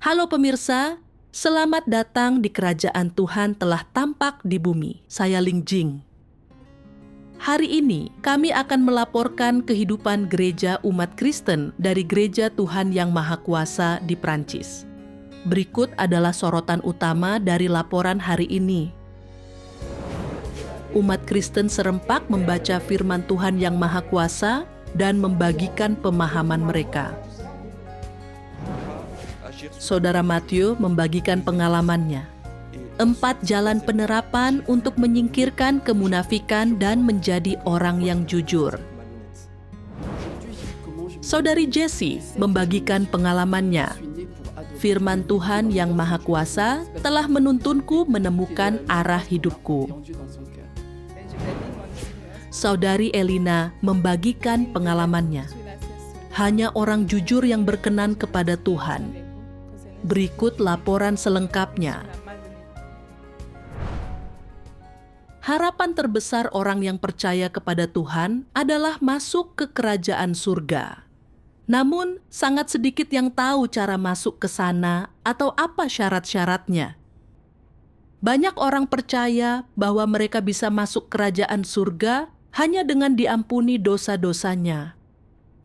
Halo pemirsa, selamat datang di Kerajaan Tuhan telah tampak di bumi. Saya Ling Jing. Hari ini kami akan melaporkan kehidupan gereja umat Kristen dari Gereja Tuhan Yang Maha Kuasa di Prancis. Berikut adalah sorotan utama dari laporan hari ini. Umat Kristen serempak membaca firman Tuhan Yang Maha Kuasa dan membagikan pemahaman mereka. Saudara Matthew membagikan pengalamannya. 4 jalan penerapan untuk menyingkirkan kemunafikan dan menjadi orang yang jujur. Saudari Jessie membagikan pengalamannya. Firman Tuhan Yang Maha Kuasa telah menuntunku menemukan arah hidupku. Saudari Elina membagikan pengalamannya. Hanya orang jujur yang berkenan kepada Tuhan. Berikut laporan selengkapnya. Harapan terbesar orang yang percaya kepada Tuhan adalah masuk ke kerajaan surga. Namun, sangat sedikit yang tahu cara masuk ke sana atau apa syarat-syaratnya. Banyak orang percaya bahwa mereka bisa masuk kerajaan surga hanya dengan diampuni dosa-dosanya.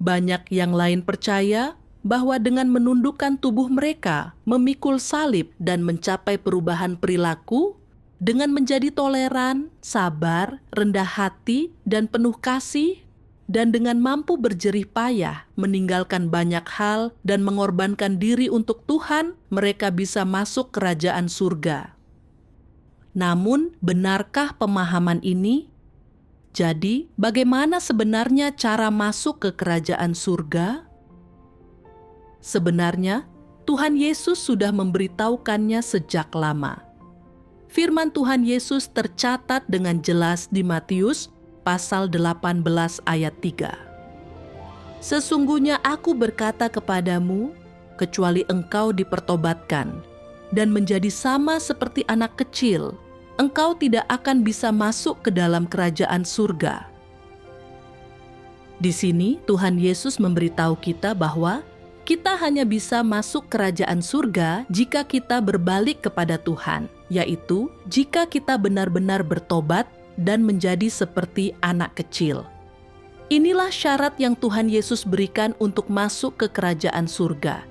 Banyak yang lain percaya bahwa dengan menundukkan tubuh mereka, memikul salib dan mencapai perubahan perilaku, dengan menjadi toleran, sabar, rendah hati, dan penuh kasih, dan dengan mampu berjerih payah, meninggalkan banyak hal dan mengorbankan diri untuk Tuhan, mereka bisa masuk kerajaan surga. Namun, benarkah pemahaman ini? Jadi, bagaimana sebenarnya cara masuk ke kerajaan surga? Sebenarnya, Tuhan Yesus sudah memberitahukannya sejak lama. Firman Tuhan Yesus tercatat dengan jelas di Matius pasal 18 ayat 3. Sesungguhnya aku berkata kepadamu, kecuali engkau dipertobatkan dan menjadi sama seperti anak kecil, engkau tidak akan bisa masuk ke dalam kerajaan surga. Di sini Tuhan Yesus memberitahu kita bahwa kita hanya bisa masuk kerajaan surga jika kita berbalik kepada Tuhan, yaitu jika kita benar-benar bertobat dan menjadi seperti anak kecil. Inilah syarat yang Tuhan Yesus berikan untuk masuk ke kerajaan surga.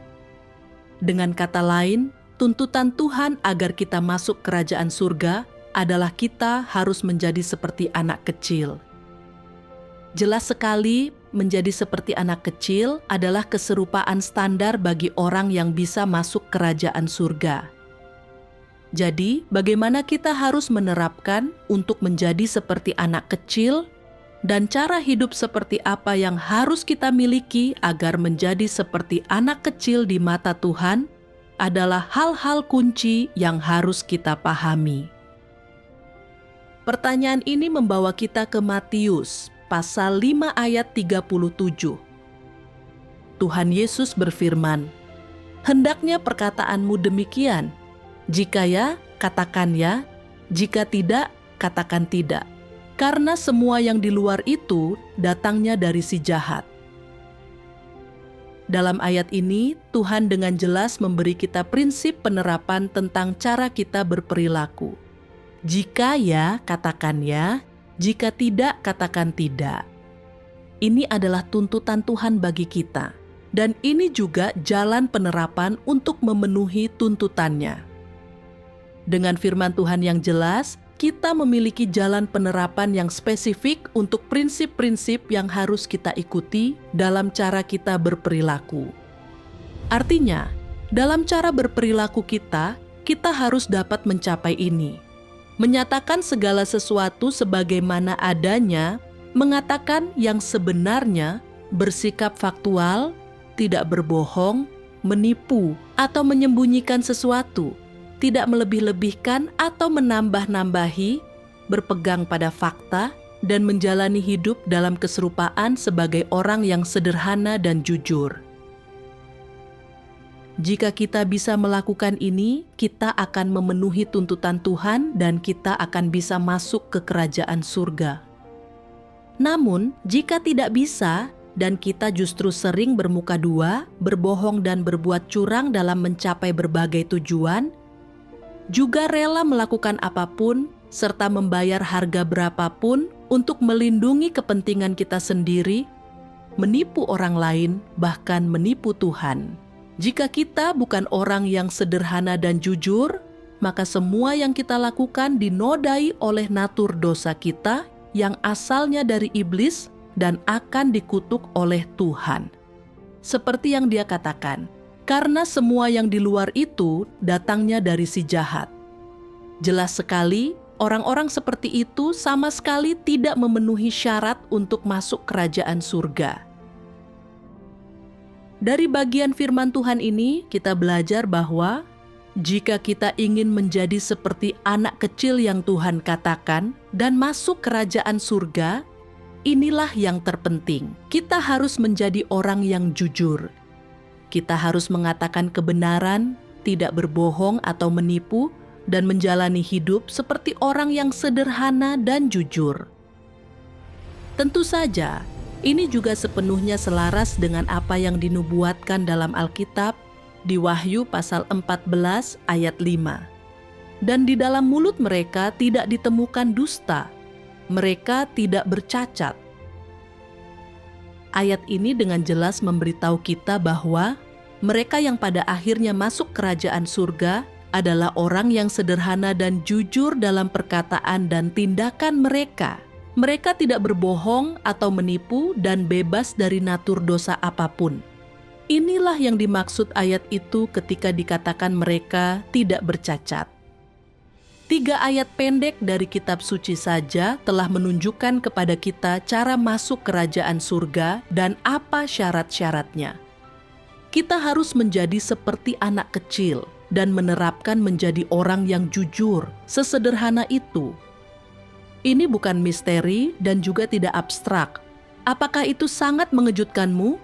Dengan kata lain, tuntutan Tuhan agar kita masuk kerajaan surga adalah kita harus menjadi seperti anak kecil. Jelas sekali, menjadi seperti anak kecil adalah keserupaan standar bagi orang yang bisa masuk kerajaan surga. Jadi, bagaimana kita harus menerapkan untuk menjadi seperti anak kecil dan cara hidup seperti apa yang harus kita miliki agar menjadi seperti anak kecil di mata Tuhan adalah hal-hal kunci yang harus kita pahami. Pertanyaan ini membawa kita ke Matius pasal 5 ayat 37. Tuhan Yesus berfirman, "Hendaknya perkataanmu demikian. Jika ya, katakan ya. Jika tidak, katakan tidak. Karena semua yang di luar itu datangnya dari si jahat." Dalam ayat ini, Tuhan dengan jelas memberi kita prinsip penerapan tentang cara kita berperilaku. Jika ya, katakan ya. Jika tidak, katakan tidak. Ini adalah tuntutan Tuhan bagi kita, dan ini juga jalan penerapan untuk memenuhi tuntutannya. Dengan firman Tuhan yang jelas, kita memiliki jalan penerapan yang spesifik untuk prinsip-prinsip yang harus kita ikuti dalam cara kita berperilaku. Artinya, dalam cara berperilaku kita harus dapat mencapai ini. Menyatakan segala sesuatu sebagaimana adanya, mengatakan yang sebenarnya, bersikap faktual, tidak berbohong, menipu, atau menyembunyikan sesuatu, tidak melebih-lebihkan atau menambah-nambahi, berpegang pada fakta, dan menjalani hidup dalam keserupaan sebagai orang yang sederhana dan jujur. Jika kita bisa melakukan ini, kita akan memenuhi tuntutan Tuhan dan kita akan bisa masuk ke kerajaan surga. Namun, jika tidak bisa, dan kita justru sering bermuka dua, berbohong dan berbuat curang dalam mencapai berbagai tujuan, juga rela melakukan apapun serta membayar harga berapapun untuk melindungi kepentingan kita sendiri, menipu orang lain, bahkan menipu Tuhan. Jika kita bukan orang yang sederhana dan jujur, maka semua yang kita lakukan dinodai oleh natur dosa kita yang asalnya dari iblis dan akan dikutuk oleh Tuhan. Seperti yang Dia katakan, karena semua yang di luar itu datangnya dari si jahat. Jelas sekali, orang-orang seperti itu sama sekali tidak memenuhi syarat untuk masuk kerajaan surga. Dari bagian firman Tuhan ini, kita belajar bahwa jika kita ingin menjadi seperti anak kecil yang Tuhan katakan dan masuk kerajaan surga, inilah yang terpenting. Kita harus menjadi orang yang jujur. Kita harus mengatakan kebenaran, tidak berbohong atau menipu, dan menjalani hidup seperti orang yang sederhana dan jujur. Tentu saja, ini juga sepenuhnya selaras dengan apa yang dinubuatkan dalam Alkitab di Wahyu pasal 14 ayat 5. Dan di dalam mulut mereka tidak ditemukan dusta, mereka tidak bercacat. Ayat ini dengan jelas memberitahu kita bahwa mereka yang pada akhirnya masuk kerajaan surga adalah orang yang sederhana dan jujur dalam perkataan dan tindakan mereka. Mereka tidak berbohong atau menipu dan bebas dari natur dosa apapun. Inilah yang dimaksud ayat itu ketika dikatakan mereka tidak bercacat. 3 ayat pendek dari kitab suci saja telah menunjukkan kepada kita cara masuk kerajaan surga dan apa syarat-syaratnya. Kita harus menjadi seperti anak kecil dan menerapkan menjadi orang yang jujur, sesederhana itu. Ini bukan misteri dan juga tidak abstrak. Apakah itu sangat mengejutkanmu?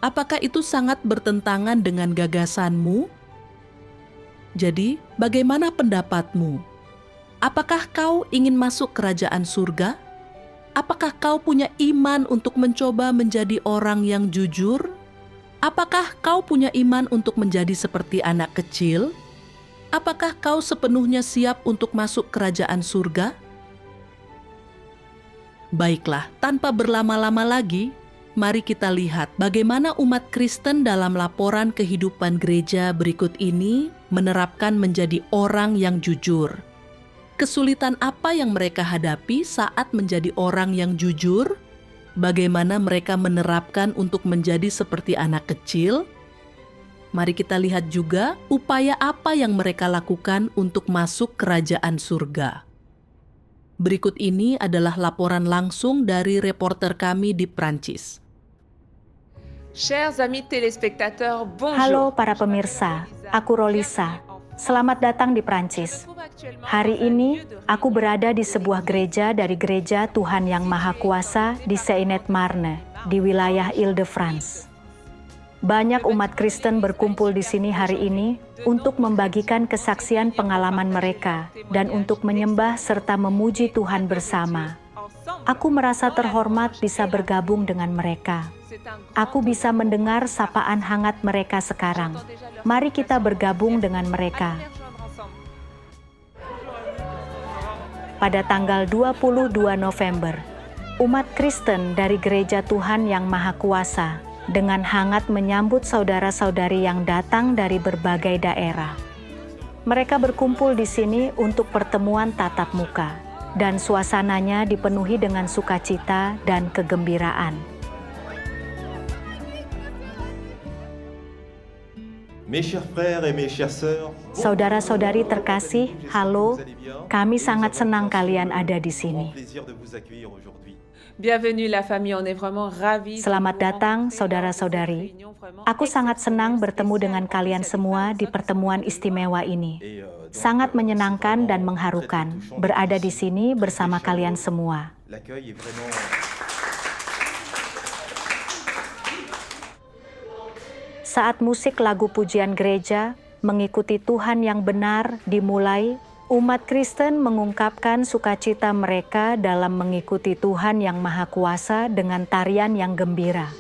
Apakah itu sangat bertentangan dengan gagasanmu? Jadi, bagaimana pendapatmu? Apakah kau ingin masuk kerajaan surga? Apakah kau punya iman untuk mencoba menjadi orang yang jujur? Apakah kau punya iman untuk menjadi seperti anak kecil? Apakah kau sepenuhnya siap untuk masuk kerajaan surga? Baiklah, tanpa berlama-lama lagi, mari kita lihat bagaimana umat Kristen dalam laporan kehidupan gereja berikut ini menerapkan menjadi orang yang jujur. Kesulitan apa yang mereka hadapi saat menjadi orang yang jujur? Bagaimana mereka menerapkan untuk menjadi seperti anak kecil? Mari kita lihat juga upaya apa yang mereka lakukan untuk masuk kerajaan surga. Berikut ini adalah laporan langsung dari reporter kami di Prancis. Chers amis téléspectateurs, bonjour. Halo para pemirsa, aku Rolisa. Selamat datang di Prancis. Hari ini, aku berada di sebuah gereja dari Gereja Tuhan Yang Maha Kuasa di Seine-et-Marne, di wilayah Île-de-France. Banyak umat Kristen berkumpul di sini hari ini untuk membagikan kesaksian pengalaman mereka dan untuk menyembah serta memuji Tuhan bersama. Aku merasa terhormat bisa bergabung dengan mereka. Aku bisa mendengar sapaan hangat mereka sekarang. Mari kita bergabung dengan mereka. Pada tanggal 22 November, umat Kristen dari Gereja Tuhan Yang Maha Kuasa dengan hangat menyambut saudara-saudari yang datang dari berbagai daerah. Mereka berkumpul di sini untuk pertemuan tatap muka, dan suasananya dipenuhi dengan sukacita dan kegembiraan. Saudara-saudari terkasih, halo, kami sangat senang kalian ada di sini. Bienvenue la famille, on est vraiment ravis. Selamat datang, saudara-saudari. Aku sangat senang bertemu dengan kalian semua di pertemuan istimewa ini. Sangat menyenangkan dan mengharukan berada di sini bersama kalian semua. Saat musik lagu pujian gereja mengikuti Tuhan yang benar dimulai, Umat Kristen mengungkapkan sukacita mereka dalam mengikuti Tuhan yang Maha Kuasa dengan tarian yang gembira.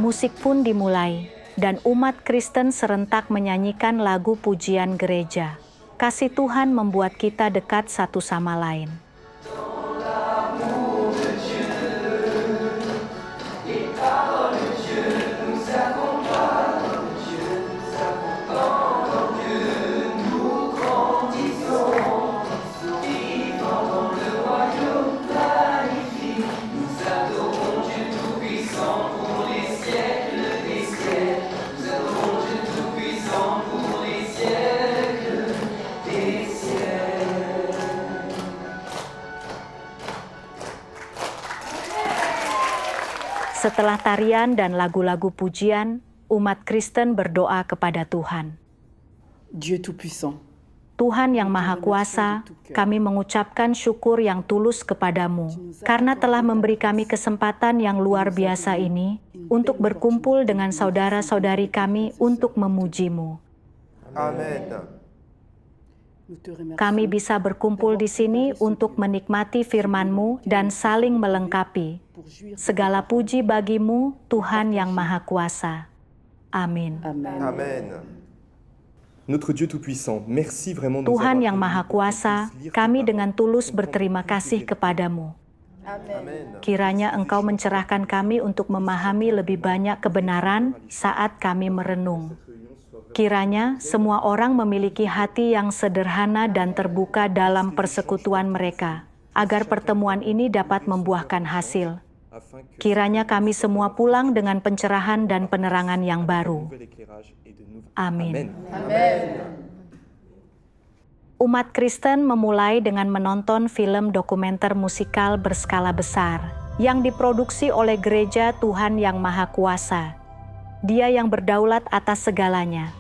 Musik pun dimulai, dan umat Kristen serentak menyanyikan lagu pujian gereja. Kasih Tuhan membuat kita dekat satu sama lain. Setelah tarian dan lagu-lagu pujian, umat Kristen berdoa kepada Tuhan. Dieu Tout-Puissant, Tuhan yang Maha Kuasa, kami mengucapkan syukur yang tulus kepadamu, karena telah memberi kami kesempatan yang luar biasa ini untuk berkumpul dengan saudara-saudari kami untuk memujimu. Amen. Kami bisa berkumpul di sini untuk menikmati firman-Mu dan saling melengkapi. Segala puji bagimu, Tuhan yang Maha Kuasa. Amin. Amen. Notre Dieu Tout-Puissant, merci vraiment de nous Tuhan avoir yang Maha Kuasa, kami dengan tulus berterima kasih kepadamu. Amen. Kiranya Engkau mencerahkan kami untuk memahami lebih banyak kebenaran saat kami merenung. Kiranya semua orang memiliki hati yang sederhana dan terbuka dalam persekutuan mereka, agar pertemuan ini dapat membuahkan hasil. Kiranya kami semua pulang dengan pencerahan dan penerangan yang baru. Amin. Umat Kristen memulai dengan menonton film dokumenter musikal berskala besar yang diproduksi oleh Gereja Tuhan yang Maha Kuasa. Dia yang berdaulat atas segalanya.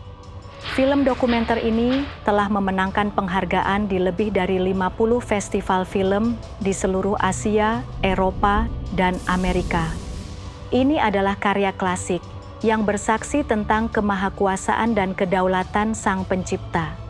Film dokumenter ini telah memenangkan penghargaan di lebih dari 50 festival film di seluruh Asia, Eropa, dan Amerika. Ini adalah karya klasik yang bersaksi tentang kemahakuasaan dan kedaulatan Sang Pencipta.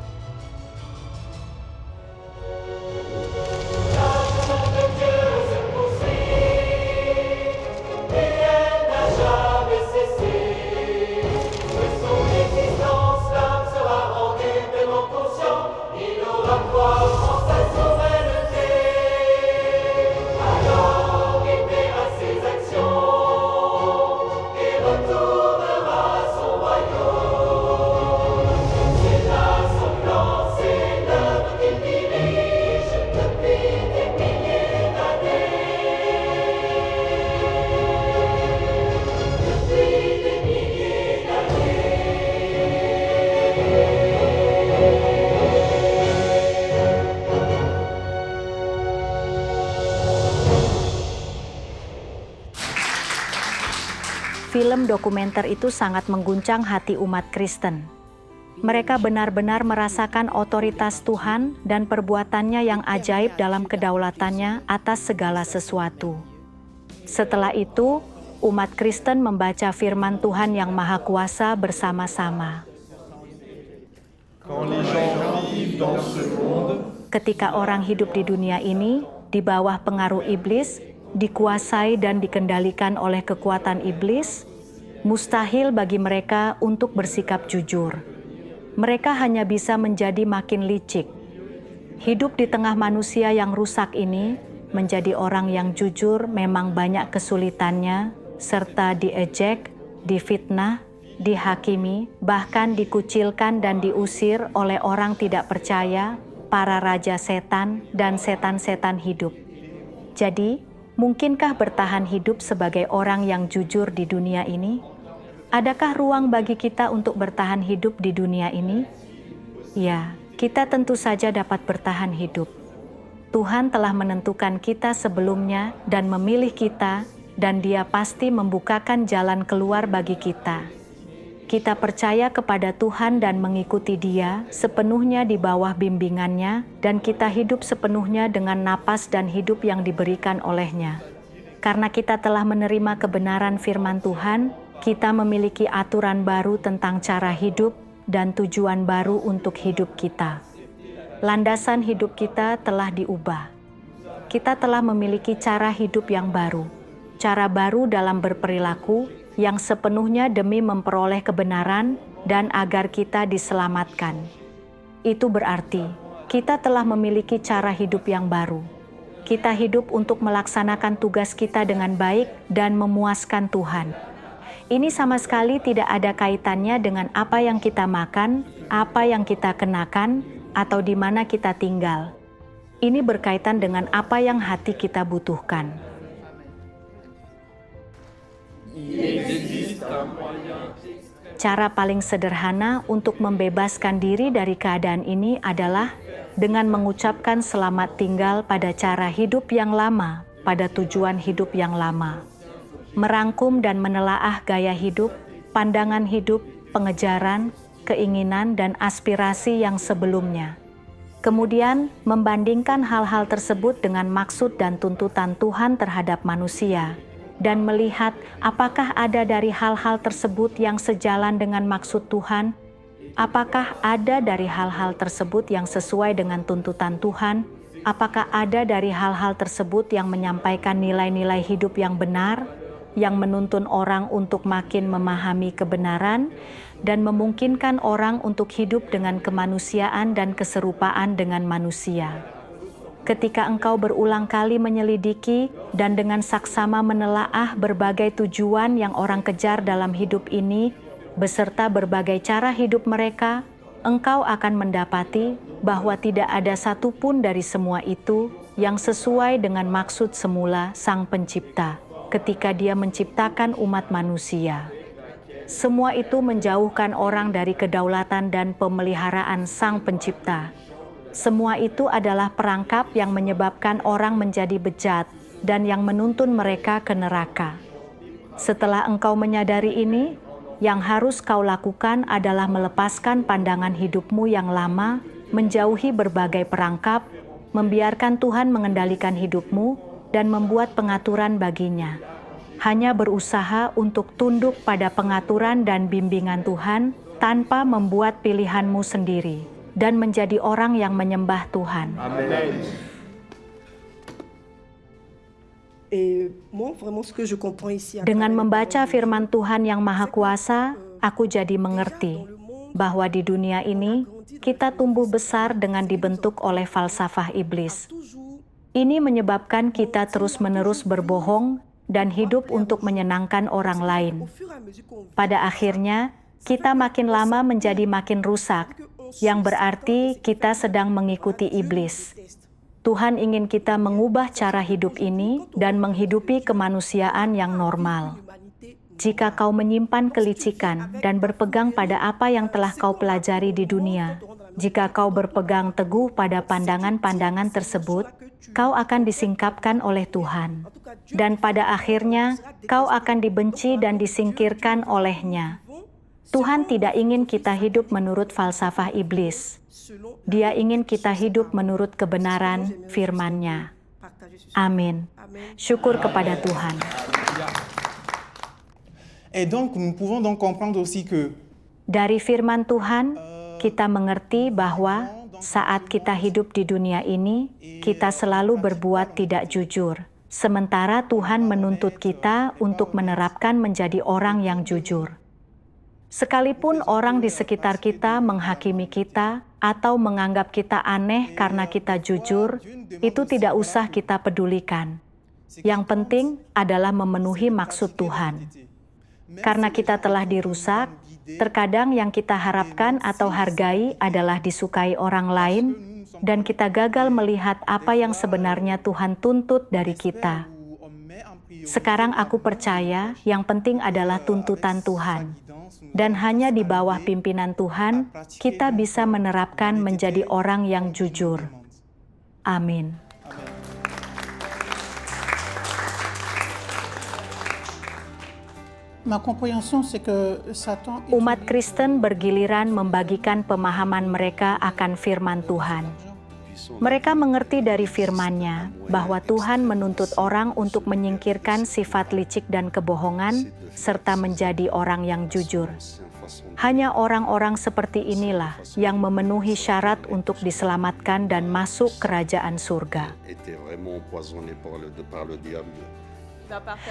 Film dokumenter itu sangat mengguncang hati umat Kristen. Mereka benar-benar merasakan otoritas Tuhan dan perbuatannya yang ajaib dalam kedaulatannya atas segala sesuatu. Setelah itu, umat Kristen membaca firman Tuhan yang Maha Kuasa bersama-sama. Ketika orang hidup di dunia ini, di bawah pengaruh iblis, dikuasai dan dikendalikan oleh kekuatan iblis, mustahil bagi mereka untuk bersikap jujur. Mereka hanya bisa menjadi makin licik. Hidup di tengah manusia yang rusak ini, menjadi orang yang jujur memang banyak kesulitannya, serta diejek, difitnah, dihakimi, bahkan dikucilkan dan diusir oleh orang tidak percaya, para raja setan, dan setan-setan hidup. Jadi, mungkinkah bertahan hidup sebagai orang yang jujur di dunia ini? Adakah ruang bagi kita untuk bertahan hidup di dunia ini? Ya, kita tentu saja dapat bertahan hidup. Tuhan telah menentukan kita sebelumnya dan memilih kita, dan Dia pasti membukakan jalan keluar bagi kita. Kita percaya kepada Tuhan dan mengikuti Dia sepenuhnya di bawah bimbingannya, dan kita hidup sepenuhnya dengan napas dan hidup yang diberikan oleh-Nya. Karena kita telah menerima kebenaran firman Tuhan, kita memiliki aturan baru tentang cara hidup dan tujuan baru untuk hidup kita. Landasan hidup kita telah diubah. Kita telah memiliki cara hidup yang baru, cara baru dalam berperilaku yang sepenuhnya demi memperoleh kebenaran dan agar kita diselamatkan. Itu berarti kita telah memiliki cara hidup yang baru. Kita hidup untuk melaksanakan tugas kita dengan baik dan memuaskan Tuhan. Ini sama sekali tidak ada kaitannya dengan apa yang kita makan, apa yang kita kenakan, atau di mana kita tinggal. Ini berkaitan dengan apa yang hati kita butuhkan. Cara paling sederhana untuk membebaskan diri dari keadaan ini adalah dengan mengucapkan selamat tinggal pada cara hidup yang lama, pada tujuan hidup yang lama. Merangkum dan menelaah gaya hidup, pandangan hidup, pengejaran, keinginan, dan aspirasi yang sebelumnya. Kemudian, membandingkan hal-hal tersebut dengan maksud dan tuntutan Tuhan terhadap manusia, dan melihat apakah ada dari hal-hal tersebut yang sejalan dengan maksud Tuhan, apakah ada dari hal-hal tersebut yang sesuai dengan tuntutan Tuhan, apakah ada dari hal-hal tersebut yang menyampaikan nilai-nilai hidup yang benar, yang menuntun orang untuk makin memahami kebenaran, dan memungkinkan orang untuk hidup dengan kemanusiaan dan keserupaan dengan manusia. Ketika engkau berulang kali menyelidiki dan dengan saksama menelaah berbagai tujuan yang orang kejar dalam hidup ini, beserta berbagai cara hidup mereka, engkau akan mendapati bahwa tidak ada satupun dari semua itu yang sesuai dengan maksud semula Sang Pencipta ketika Dia menciptakan umat manusia. Semua itu menjauhkan orang dari kedaulatan dan pemeliharaan Sang Pencipta. Semua itu adalah perangkap yang menyebabkan orang menjadi bejat dan yang menuntun mereka ke neraka. Setelah engkau menyadari ini, yang harus kau lakukan adalah melepaskan pandangan hidupmu yang lama, menjauhi berbagai perangkap, membiarkan Tuhan mengendalikan hidupmu, dan membuat pengaturan baginya. Hanya berusaha untuk tunduk pada pengaturan dan bimbingan Tuhan tanpa membuat pilihanmu sendiri dan menjadi orang yang menyembah Tuhan. Amen. Dengan membaca firman Tuhan yang Maha Kuasa, aku jadi mengerti bahwa di dunia ini kita tumbuh besar dengan dibentuk oleh falsafah iblis. Ini menyebabkan kita terus-menerus berbohong dan hidup untuk menyenangkan orang lain. Pada akhirnya, kita makin lama menjadi makin rusak, yang berarti kita sedang mengikuti iblis. Tuhan ingin kita mengubah cara hidup ini dan menghidupi kemanusiaan yang normal. Jika kau menyimpan kelicikan dan berpegang pada apa yang telah kau pelajari di dunia, jika kau berpegang teguh pada pandangan-pandangan tersebut, kau akan disingkapkan oleh Tuhan. Dan pada akhirnya, kau akan dibenci dan disingkirkan oleh-Nya. Tuhan tidak ingin kita hidup menurut falsafah iblis. Dia ingin kita hidup menurut kebenaran firman-Nya. Amin. Syukur kepada Tuhan. Et donc, nous pouvons donc comprendre aussi que Dari firman Tuhan, kita mengerti bahwa saat kita hidup di dunia ini, kita selalu berbuat tidak jujur. Sementara Tuhan menuntut kita untuk menerapkan menjadi orang yang jujur. Sekalipun orang di sekitar kita menghakimi kita atau menganggap kita aneh karena kita jujur, itu tidak usah kita pedulikan. Yang penting adalah memenuhi maksud Tuhan. Karena kita telah dirusak, terkadang yang kita harapkan atau hargai adalah disukai orang lain, dan kita gagal melihat apa yang sebenarnya Tuhan tuntut dari kita. Sekarang aku percaya yang penting adalah tuntutan Tuhan. Dan hanya di bawah pimpinan Tuhan, kita bisa menerapkan menjadi orang yang jujur. Amin. Ma compréhension, c'est que Satan Umat Kristen bergiliran membagikan pemahaman mereka akan firman Tuhan. Mereka mengerti dari firman-Nya bahwa Tuhan menuntut orang untuk menyingkirkan sifat licik dan kebohongan, serta menjadi orang yang jujur. Hanya orang-orang seperti inilah yang memenuhi syarat untuk diselamatkan dan masuk kerajaan surga.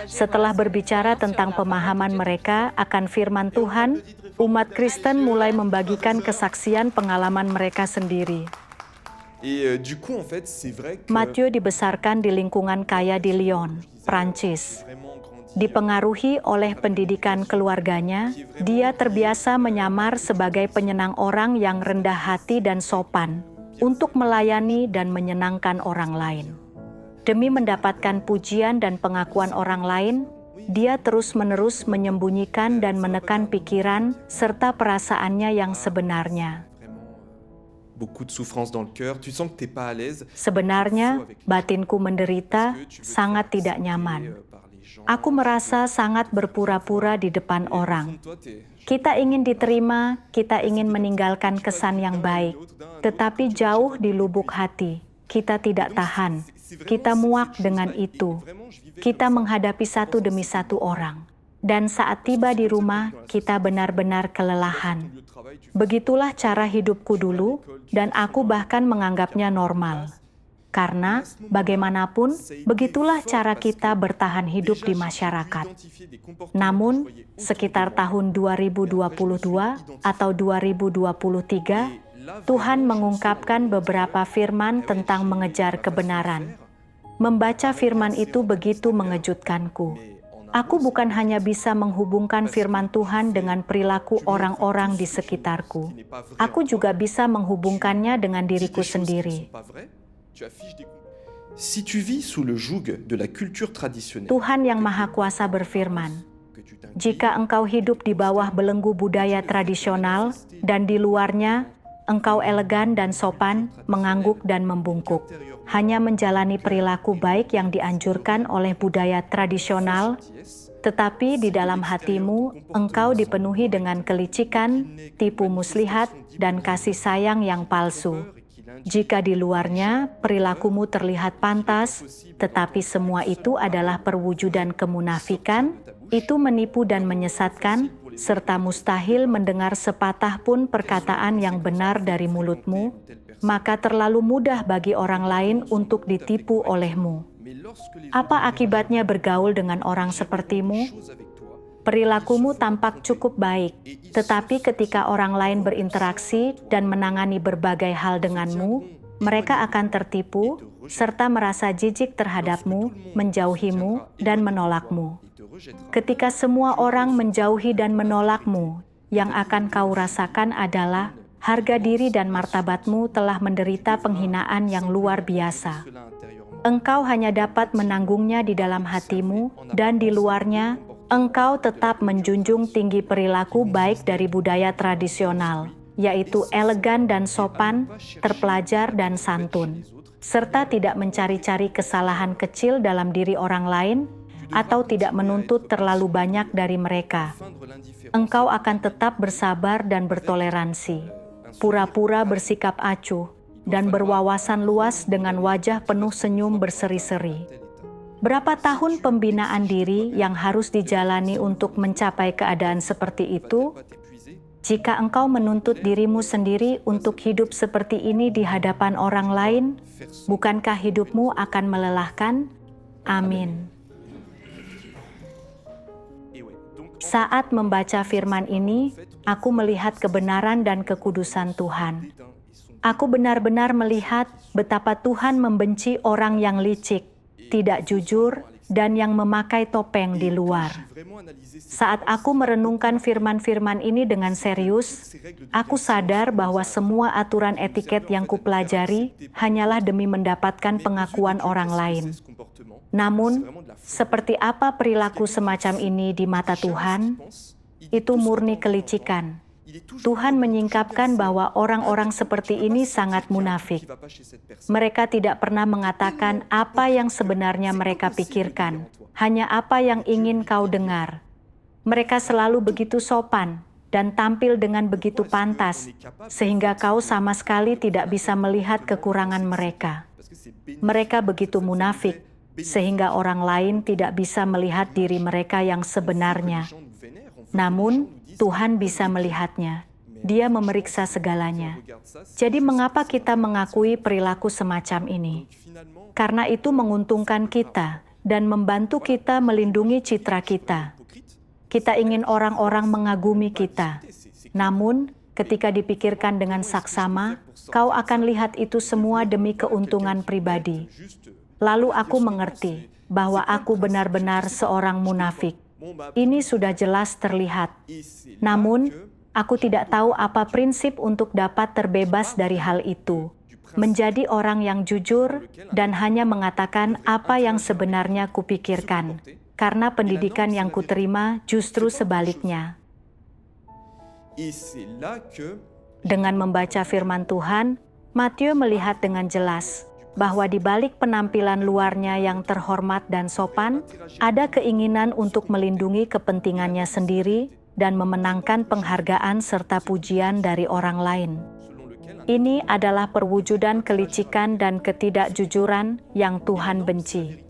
Setelah berbicara tentang pemahaman mereka akan firman Tuhan, umat Kristen mulai membagikan kesaksian pengalaman mereka sendiri. Mathieu dibesarkan di lingkungan kaya di Lyon, Prancis. Dipengaruhi oleh pendidikan keluarganya, dia terbiasa menyamar sebagai penyenang orang yang rendah hati dan sopan untuk melayani dan menyenangkan orang lain. Demi mendapatkan pujian dan pengakuan orang lain, dia terus-menerus menyembunyikan dan menekan pikiran serta perasaannya yang sebenarnya. Sebenarnya, batinku menderita, sangat tidak nyaman. Aku merasa sangat berpura-pura di depan orang. Kita ingin diterima, kita ingin meninggalkan kesan yang baik, tetapi jauh di lubuk hati, kita tidak tahan. Kita muak dengan itu. Kita menghadapi satu demi satu orang. Dan saat tiba di rumah, kita benar-benar kelelahan. Begitulah cara hidupku dulu, dan aku bahkan menganggapnya normal. Karena, bagaimanapun, begitulah cara kita bertahan hidup di masyarakat. Namun, sekitar tahun 2022 atau 2023, Tuhan mengungkapkan beberapa firman tentang mengejar kebenaran. Membaca firman itu begitu mengejutkanku. Aku bukan hanya bisa menghubungkan firman Tuhan dengan perilaku orang-orang di sekitarku. Aku juga bisa menghubungkannya dengan diriku sendiri. Tuhan yang Maha Kuasa berfirman, "Jika engkau hidup di bawah belenggu budaya tradisional dan di luarnya, engkau elegan dan sopan, mengangguk dan membungkuk, hanya menjalani perilaku baik yang dianjurkan oleh budaya tradisional, tetapi di dalam hatimu engkau dipenuhi dengan kelicikan, tipu muslihat, dan kasih sayang yang palsu. Jika di luarnya perilakumu terlihat pantas, tetapi semua itu adalah perwujudan kemunafikan, itu menipu dan menyesatkan, serta mustahil mendengar sepatah pun perkataan yang benar dari mulutmu, maka terlalu mudah bagi orang lain untuk ditipu olehmu. Apa akibatnya bergaul dengan orang sepertimu? Perilakumu tampak cukup baik, tetapi ketika orang lain berinteraksi dan menangani berbagai hal denganmu, mereka akan tertipu, serta merasa jijik terhadapmu, menjauhimu, dan menolakmu. Ketika semua orang menjauhi dan menolakmu, yang akan kau rasakan adalah harga diri dan martabatmu telah menderita penghinaan yang luar biasa. Engkau hanya dapat menanggungnya di dalam hatimu, dan di luarnya, engkau tetap menjunjung tinggi perilaku baik dari budaya tradisional, yaitu elegan dan sopan, terpelajar dan santun, serta tidak mencari-cari kesalahan kecil dalam diri orang lain, atau tidak menuntut terlalu banyak dari mereka. Engkau akan tetap bersabar dan bertoleransi, pura-pura bersikap acuh, dan berwawasan luas dengan wajah penuh senyum berseri-seri. Berapa tahun pembinaan diri yang harus dijalani untuk mencapai keadaan seperti itu? Jika engkau menuntut dirimu sendiri untuk hidup seperti ini di hadapan orang lain, bukankah hidupmu akan melelahkan? Amin. Saat membaca firman ini, aku melihat kebenaran dan kekudusan Tuhan. Aku benar-benar melihat betapa Tuhan membenci orang yang licik, tidak jujur, dan yang memakai topeng di luar. Saat aku merenungkan firman-firman ini dengan serius, aku sadar bahwa semua aturan etiket yang kupelajari hanyalah demi mendapatkan pengakuan orang lain. Namun, seperti apa perilaku semacam ini di mata Tuhan? Itu murni kelicikan. Tuhan menyingkapkan bahwa orang-orang seperti ini sangat munafik. Mereka tidak pernah mengatakan apa yang sebenarnya mereka pikirkan, hanya apa yang ingin kau dengar. Mereka selalu begitu sopan dan tampil dengan begitu pantas, sehingga kau sama sekali tidak bisa melihat kekurangan mereka. Mereka begitu munafik, sehingga orang lain tidak bisa melihat diri mereka yang sebenarnya. Namun, Tuhan bisa melihatnya. Dia memeriksa segalanya. Jadi mengapa kita mengakui perilaku semacam ini? Karena itu menguntungkan kita dan membantu kita melindungi citra kita. Kita ingin orang-orang mengagumi kita. Namun, ketika dipikirkan dengan saksama, kau akan lihat itu semua demi keuntungan pribadi. Lalu aku mengerti bahwa aku benar-benar seorang munafik. Ini sudah jelas terlihat. Namun, aku tidak tahu apa prinsip untuk dapat terbebas dari hal itu. Menjadi orang yang jujur dan hanya mengatakan apa yang sebenarnya kupikirkan. Karena pendidikan yang kuterima justru sebaliknya. Dengan membaca firman Tuhan, Matius melihat dengan jelas bahwa di balik penampilan luarnya yang terhormat dan sopan, ada keinginan untuk melindungi kepentingannya sendiri dan memenangkan penghargaan serta pujian dari orang lain. Ini adalah perwujudan kelicikan dan ketidakjujuran yang Tuhan benci.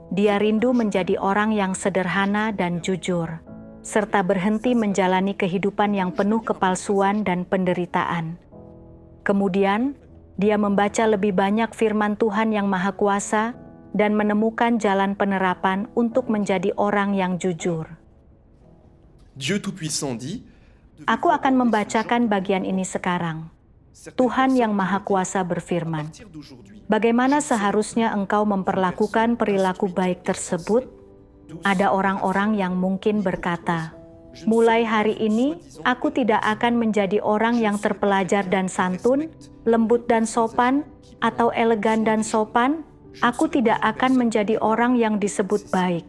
Dia rindu menjadi orang yang sederhana dan jujur, serta berhenti menjalani kehidupan yang penuh kepalsuan dan penderitaan. Kemudian, dia membaca lebih banyak firman Tuhan yang Maha Kuasa dan menemukan jalan penerapan untuk menjadi orang yang jujur. Aku akan membacakan bagian ini sekarang. Tuhan yang Maha Kuasa berfirman, bagaimana seharusnya engkau memperlakukan perilaku baik tersebut? Ada orang-orang yang mungkin berkata, mulai hari ini, aku tidak akan menjadi orang yang terpelajar dan santun, lembut dan sopan, atau elegan dan sopan. Aku tidak akan menjadi orang yang disebut baik.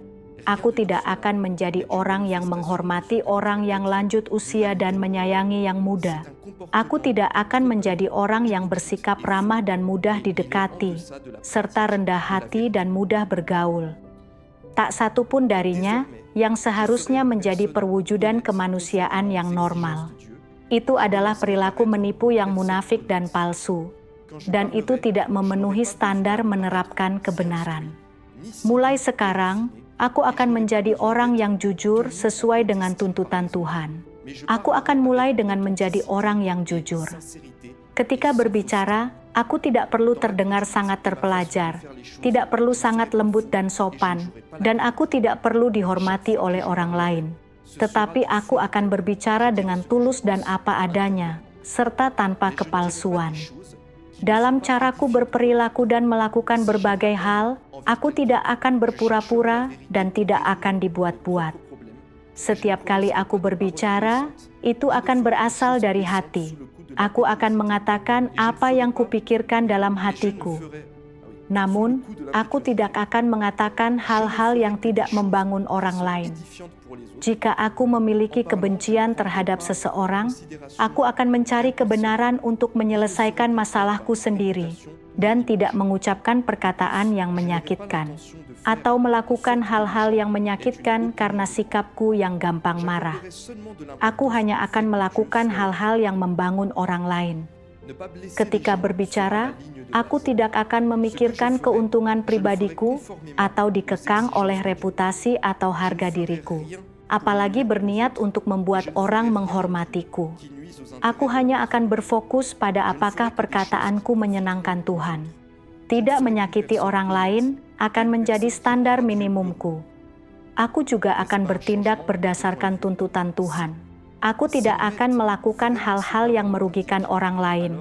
Aku tidak akan menjadi orang yang menghormati orang yang lanjut usia dan menyayangi yang muda. Aku tidak akan menjadi orang yang bersikap ramah dan mudah didekati, serta rendah hati dan mudah bergaul. Tak satu pun darinya yang seharusnya menjadi perwujudan kemanusiaan yang normal. Itu adalah perilaku menipu yang munafik dan palsu, dan itu tidak memenuhi standar menerapkan kebenaran. Mulai sekarang, aku akan menjadi orang yang jujur sesuai dengan tuntutan Tuhan. Aku akan mulai dengan menjadi orang yang jujur. Ketika berbicara, aku tidak perlu terdengar sangat terpelajar, tidak perlu sangat lembut dan sopan, dan aku tidak perlu dihormati oleh orang lain. Tetapi aku akan berbicara dengan tulus dan apa adanya, serta tanpa kepalsuan. Dalam caraku berperilaku dan melakukan berbagai hal, aku tidak akan berpura-pura dan tidak akan dibuat-buat. Setiap kali aku berbicara, itu akan berasal dari hati. Aku akan mengatakan apa yang kupikirkan dalam hatiku. Namun, aku tidak akan mengatakan hal-hal yang tidak membangun orang lain. Jika aku memiliki kebencian terhadap seseorang, aku akan mencari kebenaran untuk menyelesaikan masalahku sendiri dan tidak mengucapkan perkataan yang menyakitkan atau melakukan hal-hal yang menyakitkan karena sikapku yang gampang marah. Aku hanya akan melakukan hal-hal yang membangun orang lain. Ketika berbicara, aku tidak akan memikirkan keuntungan pribadiku atau dikekang oleh reputasi atau harga diriku, apalagi berniat untuk membuat orang menghormatiku. Aku hanya akan berfokus pada apakah perkataanku menyenangkan Tuhan. Tidak menyakiti orang lain akan menjadi standar minimumku. Aku juga akan bertindak berdasarkan tuntutan Tuhan. Aku tidak akan melakukan hal-hal yang merugikan orang lain.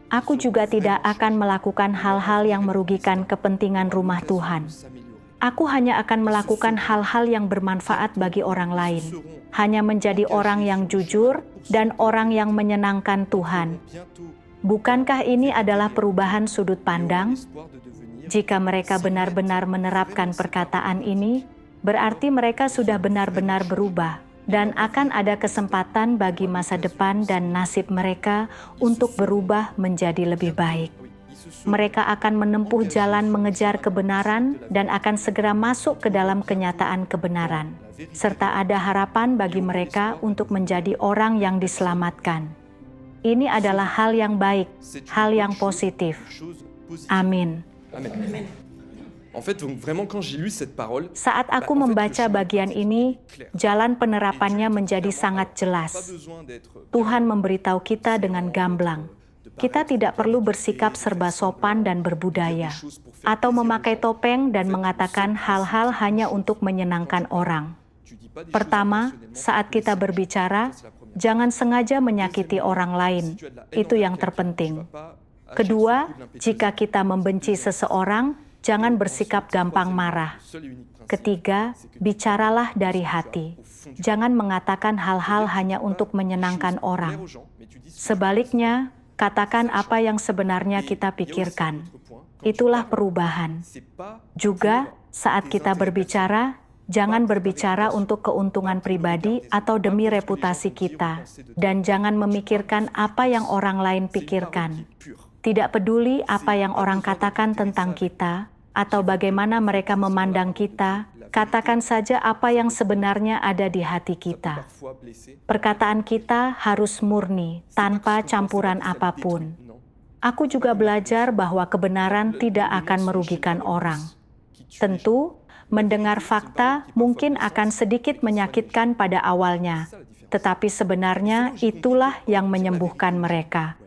Aku juga tidak akan melakukan hal-hal yang merugikan kepentingan rumah Tuhan. Aku hanya akan melakukan hal-hal yang bermanfaat bagi orang lain. Hanya menjadi orang yang jujur dan orang yang menyenangkan Tuhan. Bukankah ini adalah perubahan sudut pandang? Jika mereka benar-benar menerapkan perkataan ini, berarti mereka sudah benar-benar berubah. Dan akan ada kesempatan bagi masa depan dan nasib mereka untuk berubah menjadi lebih baik. Mereka akan menempuh jalan mengejar kebenaran dan akan segera masuk ke dalam kenyataan kebenaran, serta ada harapan bagi mereka untuk menjadi orang yang diselamatkan. Ini adalah hal yang baik, hal yang positif. Amin. Amen. En fait, donc vraiment quand j'ai lu cette parole, Saat aku membaca bagian ini, jalan penerapannya menjadi sangat jelas. Tuhan memberitahu kita dengan gamblang. Kita tidak perlu bersikap serba sopan dan berbudaya, atau memakai topeng dan mengatakan hal-hal hanya untuk menyenangkan orang. Pertama, saat kita berbicara, jangan sengaja menyakiti orang lain. Itu yang terpenting. Kedua, jika kita membenci seseorang, jangan bersikap gampang marah. Ketiga, bicaralah dari hati. Jangan mengatakan hal-hal hanya untuk menyenangkan orang. Sebaliknya, katakan apa yang sebenarnya kita pikirkan. Itulah perubahan. Juga, saat kita berbicara, jangan berbicara untuk keuntungan pribadi atau demi reputasi kita. Dan jangan memikirkan apa yang orang lain pikirkan. Tidak peduli apa yang orang katakan tentang kita, atau bagaimana mereka memandang kita, katakan saja apa yang sebenarnya ada di hati kita. Perkataan kita harus murni, tanpa campuran apapun. Aku juga belajar bahwa kebenaran tidak akan merugikan orang. Tentu, mendengar fakta mungkin akan sedikit menyakitkan pada awalnya, tetapi sebenarnya itulah yang menyembuhkan mereka.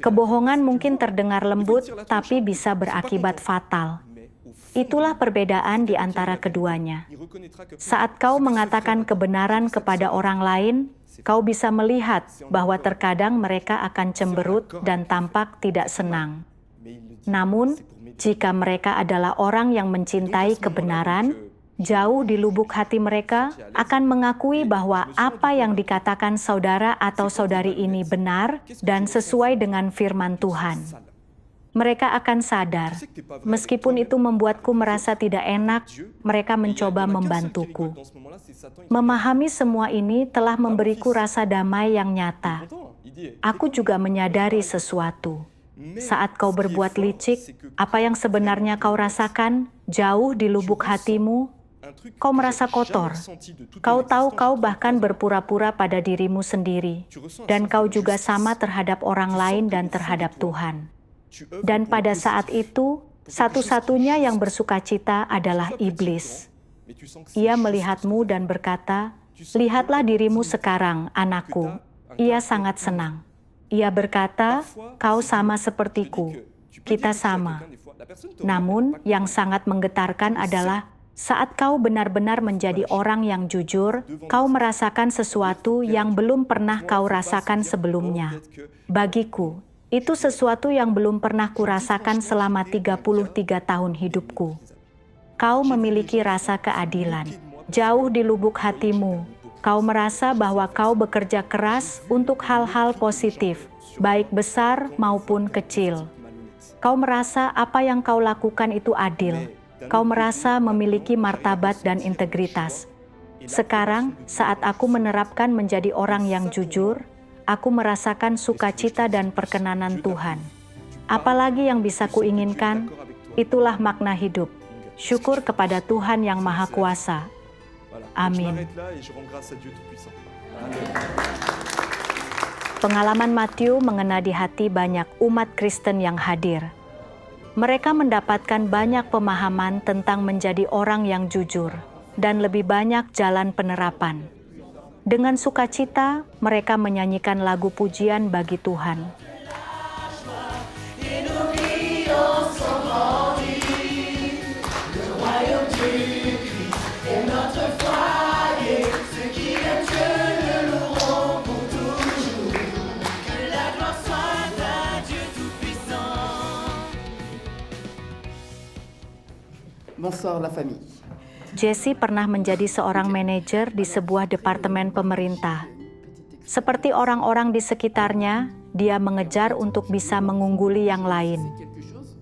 Kebohongan mungkin terdengar lembut, tapi bisa berakibat fatal. Itulah perbedaan di antara keduanya. Saat kau mengatakan kebenaran kepada orang lain, kau bisa melihat bahwa terkadang mereka akan cemberut dan tampak tidak senang. Namun, jika mereka adalah orang yang mencintai kebenaran, jauh di lubuk hati mereka akan mengakui bahwa apa yang dikatakan saudara atau saudari ini benar dan sesuai dengan firman Tuhan. Mereka akan sadar, meskipun itu membuatku merasa tidak enak, mereka mencoba membantuku. Memahami semua ini telah memberiku rasa damai yang nyata. Aku juga menyadari sesuatu. Saat kau berbuat licik, apa yang sebenarnya kau rasakan jauh di lubuk hatimu, kau merasa kotor. Kau tahu kau bahkan berpura-pura pada dirimu sendiri, dan kau juga sama terhadap orang lain dan terhadap Tuhan. Dan pada saat itu, satu-satunya yang bersukacita adalah iblis. Ia melihatmu dan berkata, "Lihatlah dirimu sekarang, anakku." Ia sangat senang. Ia berkata, "Kau sama sepertiku, kita sama." Namun, yang sangat menggetarkan adalah saat kau benar-benar menjadi orang yang jujur, kau merasakan sesuatu yang belum pernah kau rasakan sebelumnya. Bagiku, itu sesuatu yang belum pernah kurasakan selama 33 tahun hidupku. Kau memiliki rasa keadilan. Jauh di lubuk hatimu, kau merasa bahwa kau bekerja keras untuk hal-hal positif, baik besar maupun kecil. Kau merasa apa yang kau lakukan itu adil. Kau merasa memiliki martabat dan integritas. Sekarang, saat aku menerapkan menjadi orang yang jujur, aku merasakan sukacita dan perkenanan Tuhan. Apalagi yang bisa kuinginkan, itulah makna hidup. Syukur kepada Tuhan yang Maha Kuasa. Amin. Pengalaman Matthew mengena di hati banyak umat Kristen yang hadir. Mereka mendapatkan banyak pemahaman tentang menjadi orang yang jujur, dan lebih banyak jalan penerapan. Dengan sukacita, mereka menyanyikan lagu pujian bagi Tuhan. Bonsoir la famille. Jessie pernah menjadi seorang manajer di sebuah departemen pemerintah. Seperti orang-orang di sekitarnya, dia mengejar untuk bisa mengungguli yang lain.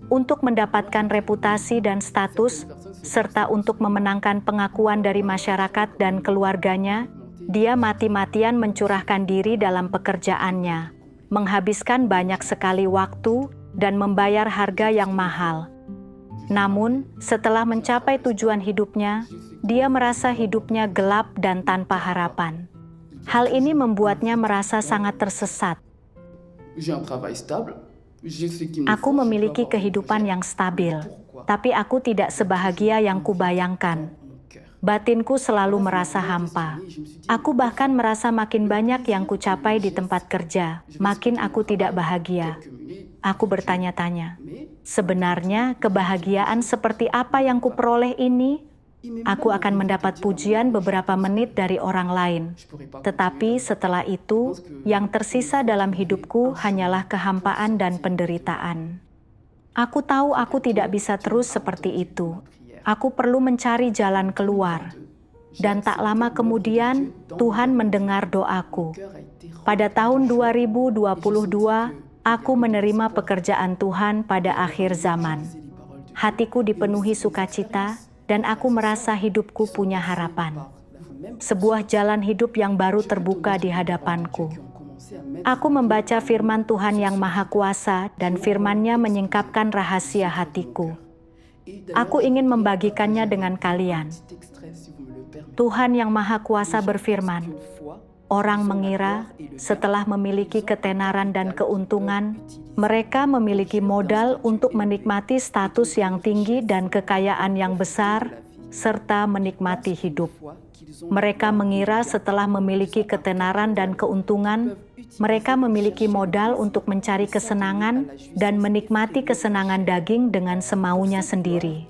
Untuk mendapatkan reputasi dan status, serta untuk memenangkan pengakuan dari masyarakat dan keluarganya, dia mati-matian mencurahkan diri dalam pekerjaannya, menghabiskan banyak sekali waktu, dan membayar harga yang mahal. Namun, setelah mencapai tujuan hidupnya, dia merasa hidupnya gelap dan tanpa harapan. Hal ini membuatnya merasa sangat tersesat. Aku memiliki kehidupan yang stabil, tapi aku tidak sebahagia yang kubayangkan. Batinku selalu merasa hampa. Aku bahkan merasa makin banyak yang kucapai di tempat kerja, makin aku tidak bahagia. Aku bertanya-tanya, sebenarnya kebahagiaan seperti apa yang kuperoleh ini? Aku akan mendapat pujian beberapa menit dari orang lain. Tetapi setelah itu, yang tersisa dalam hidupku hanyalah kehampaan dan penderitaan. Aku tahu aku tidak bisa terus seperti itu. Aku perlu mencari jalan keluar. Dan tak lama kemudian, Tuhan mendengar doaku. Pada tahun 2022, aku menerima pekerjaan Tuhan pada akhir zaman. Hatiku dipenuhi sukacita, dan aku merasa hidupku punya harapan. Sebuah jalan hidup yang baru terbuka di hadapanku. Aku membaca firman Tuhan yang Maha Kuasa, dan firman-Nya menyingkapkan rahasia hatiku. Aku ingin membagikannya dengan kalian. Tuhan yang Maha Kuasa berfirman, orang mengira setelah memiliki ketenaran dan keuntungan, mereka memiliki modal untuk menikmati status yang tinggi dan kekayaan yang besar, serta menikmati hidup. Mereka mengira setelah memiliki ketenaran dan keuntungan, mereka memiliki modal untuk mencari kesenangan dan menikmati kesenangan daging dengan semaunya sendiri.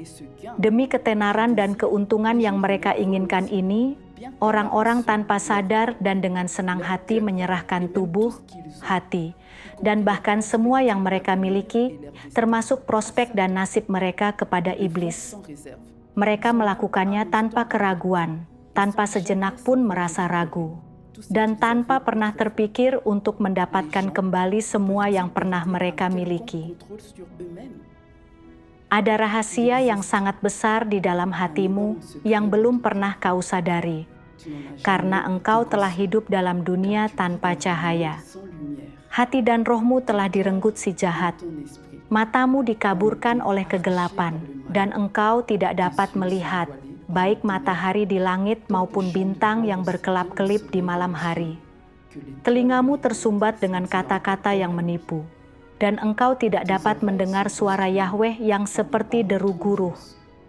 Demi ketenaran dan keuntungan yang mereka inginkan ini, orang-orang tanpa sadar dan dengan senang hati menyerahkan tubuh, hati, dan bahkan semua yang mereka miliki, termasuk prospek dan nasib mereka kepada iblis. Mereka melakukannya tanpa keraguan, tanpa sejenak pun merasa ragu, dan tanpa pernah terpikir untuk mendapatkan kembali semua yang pernah mereka miliki. Ada rahasia yang sangat besar di dalam hatimu yang belum pernah kau sadari, karena engkau telah hidup dalam dunia tanpa cahaya. Hati dan rohmu telah direnggut si jahat. Matamu dikaburkan oleh kegelapan, dan engkau tidak dapat melihat, baik matahari di langit maupun bintang yang berkelap-kelip di malam hari. Telingamu tersumbat dengan kata-kata yang menipu, dan engkau tidak dapat mendengar suara Yahweh yang seperti deru guruh,